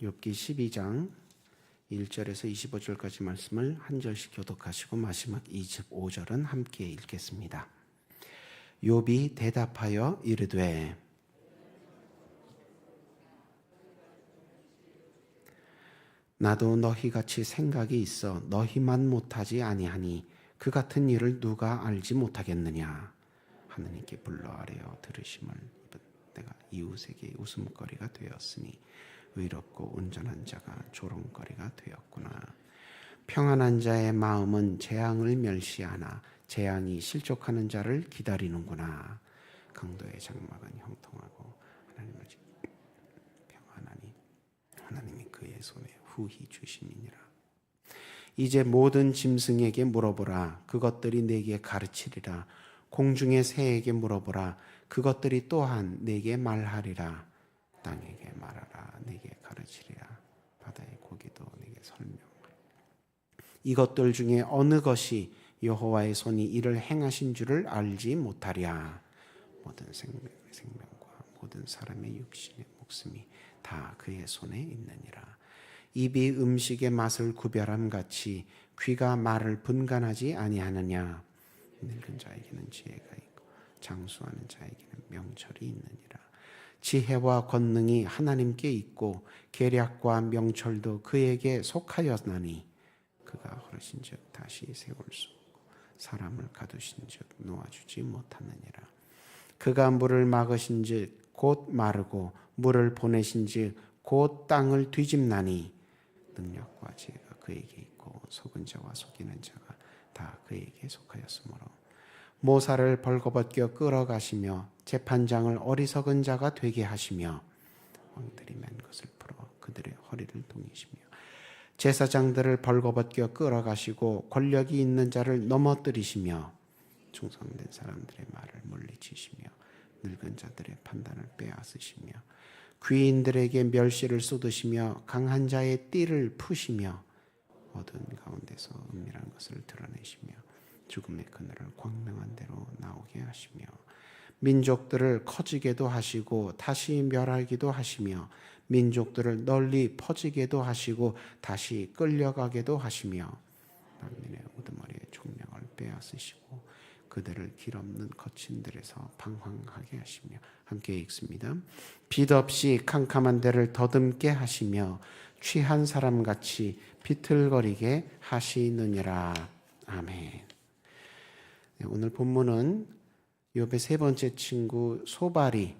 욥기 12장 1절에서 25절까지 말씀을 한 절씩 교독하시고 마지막 25절은 함께 읽겠습니다. 욥이 대답하여 이르되 나도 너희같이 생각이 있어 너희만 못하지 아니하니 그 같은 일을 누가 알지 못하겠느냐. 하느님께 불러 아뢰어 들으심을 입은 내가 이웃에게 웃음거리가 되었으니 의롭고 온전한 자가 조롱거리가 되었구나. 평안한 자의 마음은 재앙을 멸시하나 재앙이 실족하는 자를 기다리는구나. 강도의 장막은 형통하고 하나님을 평안하니 하나님이 그의 손에 후히 주심이니라. 이제 모든 짐승에게 물어보라. 그것들이 내게 가르치리라. 공중의 새에게 물어보라. 그것들이 또한 내게 말하리라. 땅에게 말하라. 내게 가르치리라. 바다의 고기도 내게 설명하라. 이것들 중에 어느 것이 여호와의 손이 이를 행하신 줄을 알지 못하랴. 모든 생명의 생명과 모든 사람의 육신의 목숨이 다 그의 손에 있느니라. 입이 음식의 맛을 구별함 같이 귀가 말을 분간하지 아니하느냐. 늙은 자에게는 지혜가 있고 장수하는 자에게는 명철이 있느니라. 지혜와 권능이 하나님께 있고 계략과 명철도 그에게 속하였나니 그가 허르신즉 다시 세울 수 없고 사람을 가두신즉 놓아주지 못하느니라. 그가 물을 막으신즉 곧 마르고 물을 보내신즉 곧 땅을 뒤집나니 능력과 지혜가 그에게 있고 속은 자와 속이는 자가 다 그에게 속하였으므로 모사를 벌거벗겨 끌어가시며 재판장을 어리석은 자가 되게 하시며 왕들이 맨 것을 풀어 그들의 허리를 동이시며 제사장들을 벌거벗겨 끌어가시고 권력이 있는 자를 넘어뜨리시며 충성된 사람들의 말을 물리치시며 늙은 자들의 판단을 빼앗으시며 귀인들에게 멸시를 쏟으시며 강한 자의 띠를 푸시며 어두운 가운데서 은밀한 것을 드러내시며 죽음의 그늘을 광명한 대로 나오게 하시며 민족들을 커지게도 하시고 다시 멸하기도 하시며 민족들을 널리 퍼지게도 하시고 다시 끌려가게도 하시며 만민의 우두머리의 총명을 빼앗으시고 그들을 길 없는 거친 들에서 방황하게 하시며 함께 읽습니다. 빛 없이 캄캄한 데를 더듬게 하시며 취한 사람같이 비틀거리게 하시느니라. 아멘. 오늘 본문은 욥의 세 번째 친구 소발이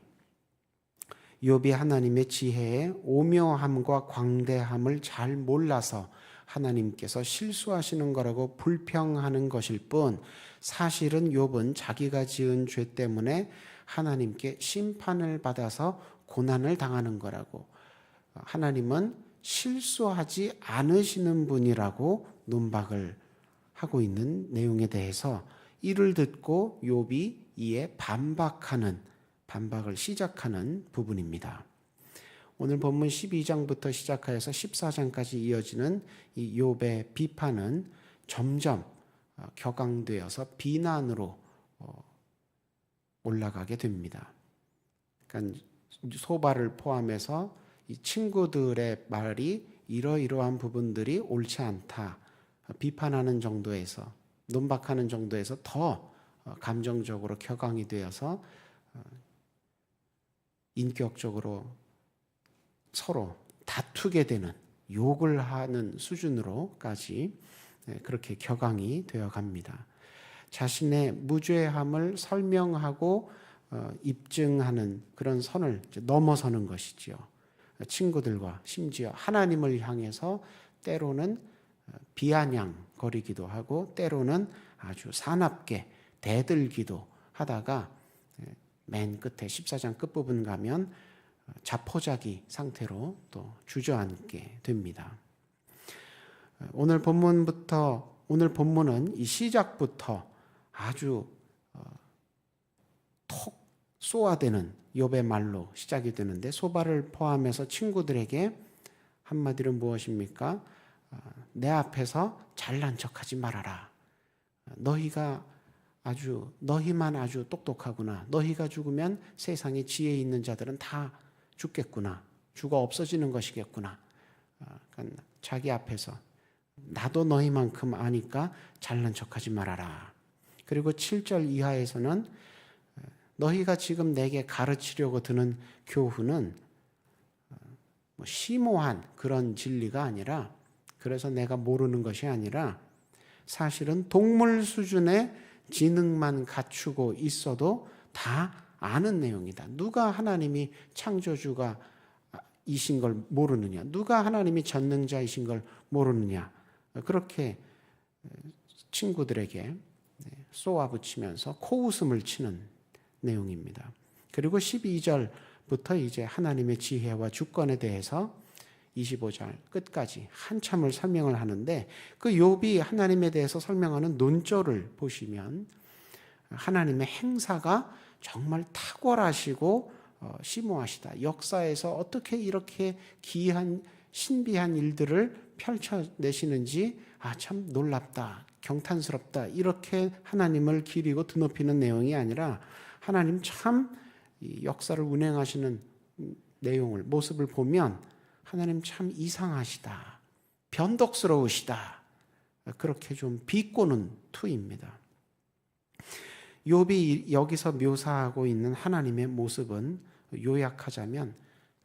욥이 하나님의 지혜의 오묘함과 광대함을 잘 몰라서 하나님께서 실수하시는 거라고 불평하는 것일 뿐 사실은 욥은 자기가 지은 죄 때문에 하나님께 심판을 받아서 고난을 당하는 거라고, 하나님은 실수하지 않으시는 분이라고 논박을 하고 있는 내용에 대해서 이를 듣고 욥이 이에 반박을 시작하는 부분입니다. 오늘 본문 12장부터 시작하여서 14장까지 이어지는 이 욥의 비판은 점점 격앙되어서 비난으로 올라가게 됩니다. 그러니까 소발을 포함해서 이 친구들의 말이 이러이러한 부분들이 옳지 않다, 비판하는 정도에서, 논박하는 정도에서 더 감정적으로 격앙이 되어서 인격적으로 서로 다투게 되는, 욕을 하는 수준으로까지 그렇게 격앙이 되어 갑니다. 자신의 무죄함을 설명하고 입증하는 그런 선을 넘어서는 것이지요. 친구들과 심지어 하나님을 향해서 때로는 비아냥거리기도 하고 때로는 아주 사납게 대들기도 하다가 맨 끝에 14장 끝부분 가면 자포자기 상태로 또 주저앉게 됩니다. 오늘 본문은 이 시작부터 아주 톡 쏘아대는 욥의 말로 시작이 되는데, 소발을 포함해서 친구들에게 한마디로 무엇입니까? 내 앞에서 잘난 척하지 말아라. 너희만 아주 똑똑하구나. 너희가 죽으면 세상에 지혜 있는 자들은 다 죽겠구나. 죽어 없어지는 것이겠구나. 그러니까 자기 앞에서 나도 너희만큼 아니까 잘난 척하지 말아라. 그리고 7절 이하에서는 너희가 지금 내게 가르치려고 드는 교훈은 심오한 그런 진리가 아니라, 그래서 내가 모르는 것이 아니라 사실은 동물 수준의 지능만 갖추고 있어도 다 아는 내용이다. 누가 하나님이 창조주가 이신 걸 모르느냐? 누가 하나님이 전능자이신 걸 모르느냐? 그렇게 친구들에게 쏘아붙이면서 코웃음을 치는 내용입니다. 그리고 12절부터 이제 하나님의 지혜와 주권에 대해서 25절 끝까지 한참을 설명을 하는데, 그 욥이 하나님에 대해서 설명하는 논조를 보시면 하나님의 행사가 정말 탁월하시고 심오하시다. 역사에서 어떻게 이렇게 기이한 신비한 일들을 펼쳐내시는지 참 놀랍다, 경탄스럽다, 이렇게 하나님을 기리고 드높이는 내용이 아니라 하나님 참 역사를 운행하시는 내용을, 모습을 보면 하나님 참 이상하시다, 변덕스러우시다, 그렇게 좀 비꼬는 투입니다. 욥이 여기서 묘사하고 있는 하나님의 모습은 요약하자면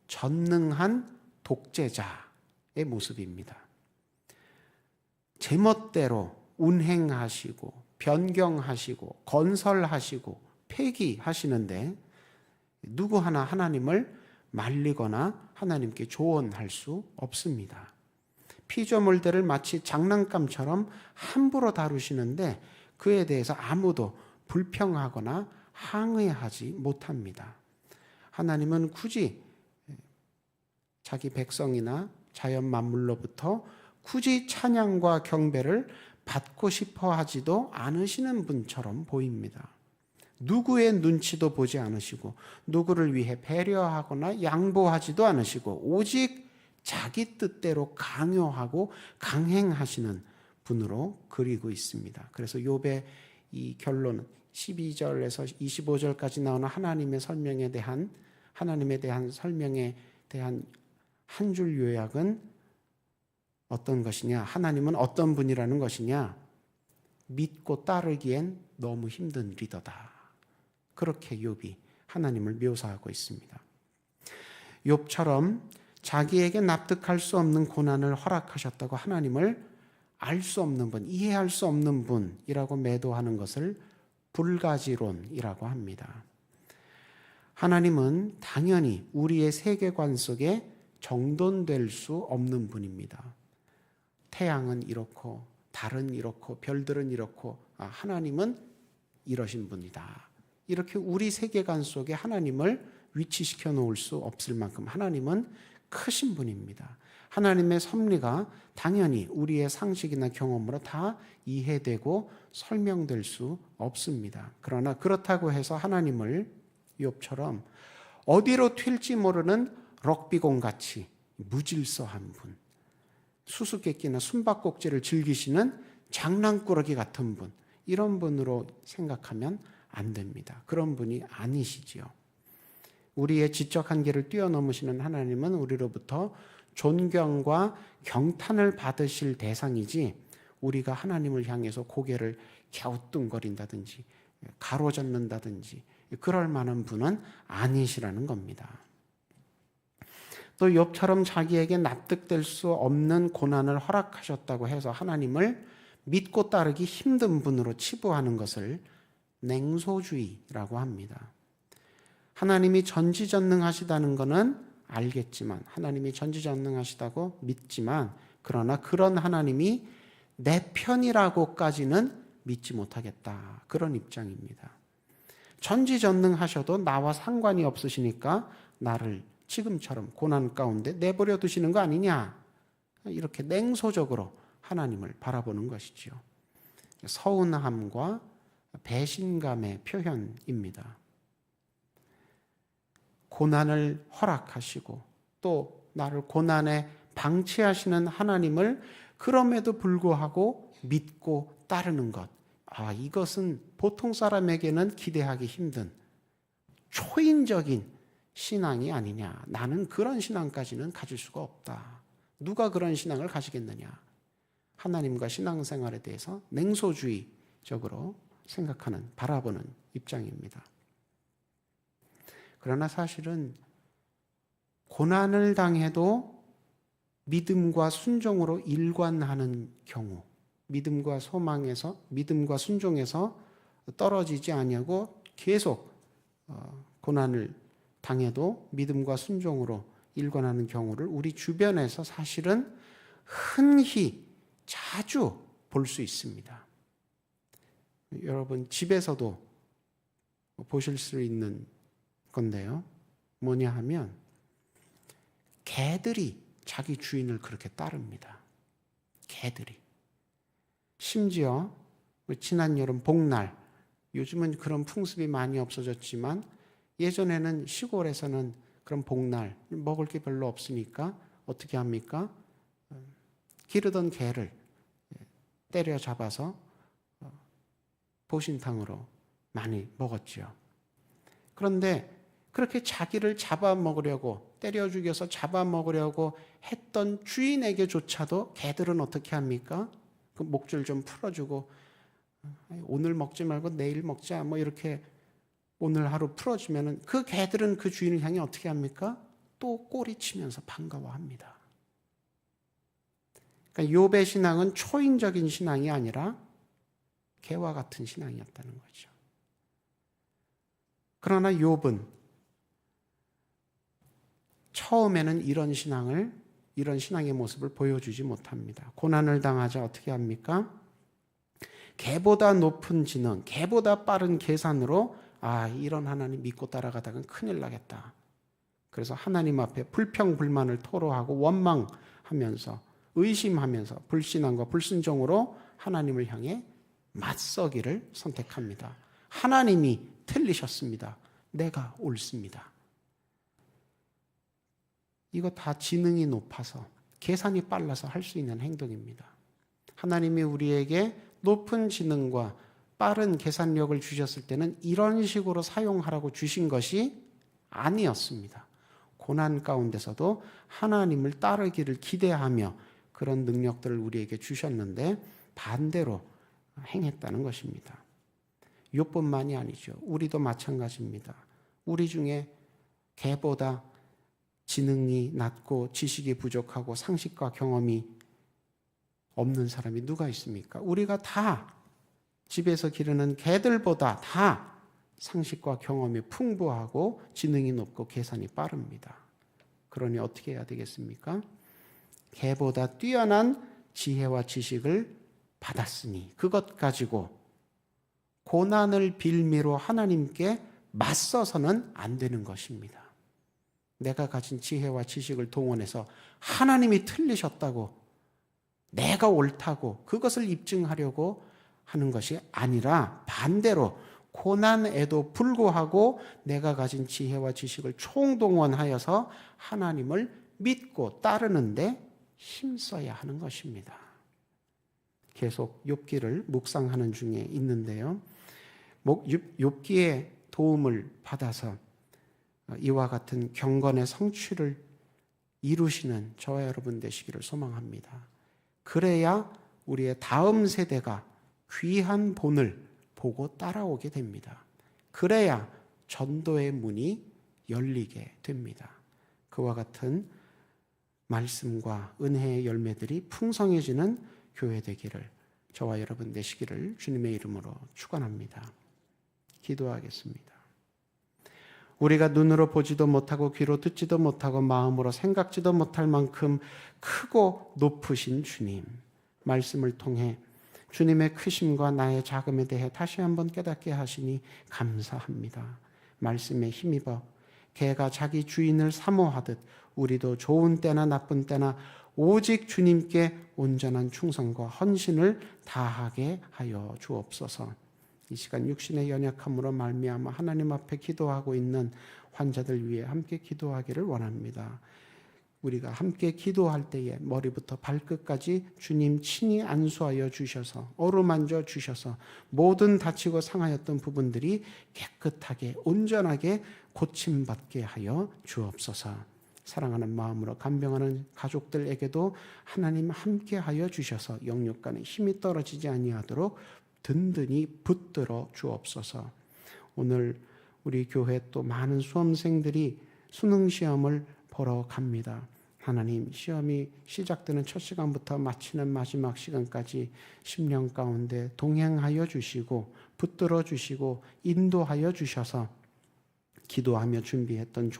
전능한 독재자의 모습입니다. 제멋대로 운행하시고 변경하시고 건설하시고 폐기하시는데 누구 하나 하나님을 말리거나 하나님께 조언할 수 없습니다. 피조물들을 마치 장난감처럼 함부로 다루시는데 그에 대해서 아무도 불평하거나 항의하지 못합니다. 하나님은 굳이 자기 백성이나 자연 만물로부터 굳이 찬양과 경배를 받고 싶어 하지도 않으시는 분처럼 보입니다. 누구의 눈치도 보지 않으시고 누구를 위해 배려하거나 양보하지도 않으시고 오직 자기 뜻대로 강요하고 강행하시는 분으로 그리고 있습니다. 그래서 욥의 이 결론은 12절에서 25절까지 나오는 하나님의 설명에 대한, 하나님에 대한 설명에 대한 한 줄 요약은 어떤 것이냐? 하나님은 어떤 분이라는 것이냐? 믿고 따르기엔 너무 힘든 리더다. 그렇게 욥이 하나님을 묘사하고 있습니다. 욥처럼 자기에게 납득할 수 없는 고난을 허락하셨다고 하나님을 알 수 없는 분, 이해할 수 없는 분이라고 매도하는 것을 불가지론이라고 합니다. 하나님은 당연히 우리의 세계관 속에 정돈될 수 없는 분입니다. 태양은 이렇고 달은 이렇고 별들은 이렇고 하나님은 이러신 분이다. 이렇게 우리 세계관 속에 하나님을 위치시켜 놓을 수 없을 만큼 하나님은 크신 분입니다. 하나님의 섭리가 당연히 우리의 상식이나 경험으로 다 이해되고 설명될 수 없습니다. 그러나 그렇다고 해서 하나님을 욥처럼 어디로 튈지 모르는 럭비공같이 무질서한 분, 수수께끼나 숨바꼭질을 즐기시는 장난꾸러기 같은 분, 이런 분으로 생각하면 안 됩니다. 그런 분이 아니시지요. 우리의 지적 한계를 뛰어넘으시는 하나님은 우리로부터 존경과 경탄을 받으실 대상이지, 우리가 하나님을 향해서 고개를 갸우뚱거린다든지 가로젓는다든지 그럴 만한 분은 아니시라는 겁니다. 또 욥처럼 자기에게 납득될 수 없는 고난을 허락하셨다고 해서 하나님을 믿고 따르기 힘든 분으로 치부하는 것을 냉소주의라고 합니다. 하나님이 전지전능하시다는 것은 알겠지만, 하나님이 전지전능하시다고 믿지만, 그러나 그런 하나님이 내 편이라고까지는 믿지 못하겠다, 그런 입장입니다. 전지전능하셔도 나와 상관이 없으시니까 나를 지금처럼 고난 가운데 내버려 두시는 거 아니냐, 이렇게 냉소적으로 하나님을 바라보는 것이지요. 서운함과 배신감의 표현입니다. 고난을 허락하시고 또 나를 고난에 방치하시는 하나님을 그럼에도 불구하고 믿고 따르는 것, 이것은 보통 사람에게는 기대하기 힘든 초인적인 신앙이 아니냐. 나는 그런 신앙까지는 가질 수가 없다. 누가 그런 신앙을 가지겠느냐? 하나님과 신앙생활에 대해서 냉소주의적으로 생각하는, 바라보는 입장입니다. 그러나 사실은 고난을 당해도 믿음과 순종으로 일관하는 경우, 믿음과 순종에서 떨어지지 아니하고 계속 고난을 당해도 믿음과 순종으로 일관하는 경우를 우리 주변에서 사실은 흔히 자주 볼 수 있습니다. 여러분 집에서도 보실 수 있는 건데요. 뭐냐 하면 개들이 자기 주인을 그렇게 따릅니다. 개들이. 심지어 지난 여름 복날, 요즘은 그런 풍습이 많이 없어졌지만 예전에는 시골에서는 그런 복날 먹을 게 별로 없으니까 어떻게 합니까? 기르던 개를 때려잡아서 보신탕으로 많이 먹었죠. 그런데 그렇게 자기를 잡아먹으려고, 때려 죽여서 잡아먹으려고 했던 주인에게조차도 개들은 어떻게 합니까? 그 목줄 좀 풀어주고 오늘 먹지 말고 내일 먹자 뭐 이렇게 오늘 하루 풀어주면은 그 개들은 그 주인을 향해 어떻게 합니까? 또 꼬리치면서 반가워합니다. 그러니까 욥의 신앙은 초인적인 신앙이 아니라 개와 같은 신앙이었다는 거죠. 그러나 욥은 처음에는 이런 신앙의 모습을 보여주지 못합니다. 고난을 당하자 어떻게 합니까? 개보다 높은 지능, 개보다 빠른 계산으로 이런 하나님 믿고 따라가다간 큰일 나겠다. 그래서 하나님 앞에 불평불만을 토로하고 원망하면서 의심하면서 불신앙과 불순종으로 하나님을 향해 맞서기를 선택합니다. 하나님이 틀리셨습니다. 내가 옳습니다. 이거 다 지능이 높아서 계산이 빨라서 할 수 있는 행동입니다. 하나님이 우리에게 높은 지능과 빠른 계산력을 주셨을 때는 이런 식으로 사용하라고 주신 것이 아니었습니다. 고난 가운데서도 하나님을 따르기를 기대하며 그런 능력들을 우리에게 주셨는데 반대로 행했다는 것입니다. 욥뿐만이 아니죠. 우리도 마찬가지입니다. 우리 중에 개보다 지능이 낮고 지식이 부족하고 상식과 경험이 없는 사람이 누가 있습니까? 우리가 다 집에서 기르는 개들보다 다 상식과 경험이 풍부하고 지능이 높고 계산이 빠릅니다. 그러니 어떻게 해야 되겠습니까? 개보다 뛰어난 지혜와 지식을 받았으니 그것 가지고 고난을 빌미로 하나님께 맞서서는 안 되는 것입니다. 내가 가진 지혜와 지식을 동원해서 하나님이 틀리셨다고, 내가 옳다고 그것을 입증하려고 하는 것이 아니라 반대로 고난에도 불구하고 내가 가진 지혜와 지식을 총동원하여서 하나님을 믿고 따르는데 힘써야 하는 것입니다. 계속 욥기를 묵상하는 중에 있는데요. 욥기의 도움을 받아서 이와 같은 경건의 성취를 이루시는 저와 여러분 되시기를 소망합니다. 그래야 우리의 다음 세대가 귀한 본을 보고 따라오게 됩니다. 그래야 전도의 문이 열리게 됩니다. 그와 같은 말씀과 은혜의 열매들이 풍성해지는 교회 되기를 저와 여러분 되시기를 주님의 이름으로 축원합니다. 기도하겠습니다. 우리가 눈으로 보지도 못하고 귀로 듣지도 못하고 마음으로 생각지도 못할 만큼 크고 높으신 주님, 말씀을 통해 주님의 크심과 나의 작음에 대해 다시 한번 깨닫게 하시니 감사합니다. 말씀에 힘입어 개가 자기 주인을 사모하듯 우리도 좋은 때나 나쁜 때나 오직 주님께 온전한 충성과 헌신을 다하게 하여 주옵소서. 이 시간 육신의 연약함으로 말미암아 하나님 앞에 기도하고 있는 환자들 위해 함께 기도하기를 원합니다. 우리가 함께 기도할 때에 머리부터 발끝까지 주님 친히 안수하여 주셔서 어루만져 주셔서 모든 다치고 상하였던 부분들이 깨끗하게 온전하게 고침받게 하여 주옵소서. 사랑하는 마음으로 간병하는 가족들에게도 하나님 함께하여 주셔서 영육간에 힘이 떨어지지 아니하도록 든든히 붙들어 주옵소서. 오늘 우리 교회 또 많은 수험생들이 수능 시험을 보러 갑니다. 하나님, 시험이 시작되는 첫 시간부터 마치는 마지막 시간까지 10년 가운데 동행하여 주시고 붙들어 주시고 인도하여 주셔서 기도하며 준비했던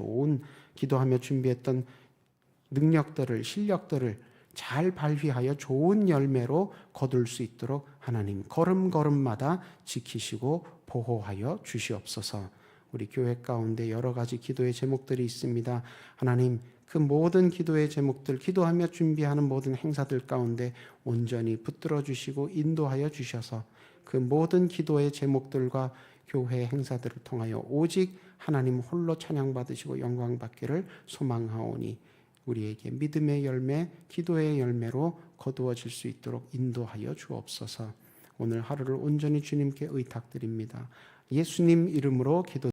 능력들을, 실력들을 잘 발휘하여 좋은 열매로 거둘 수 있도록 하나님 걸음걸음마다 지키시고 보호하여 주시옵소서. 우리 교회 가운데 여러 가지 기도의 제목들이 있습니다. 하나님, 그 모든 기도의 제목들, 기도하며 준비하는 모든 행사들 가운데 온전히 붙들어 주시고 인도하여 주셔서 그 모든 기도의 제목들과 교회 행사들을 통하여 오직 하나님 홀로 찬양받으시고 영광받기를 소망하오니 우리에게 믿음의 열매, 기도의 열매로 거두어질 수 있도록 인도하여 주옵소서. 오늘 하루를 온전히 주님께 의탁드립니다. 예수님 이름으로 기도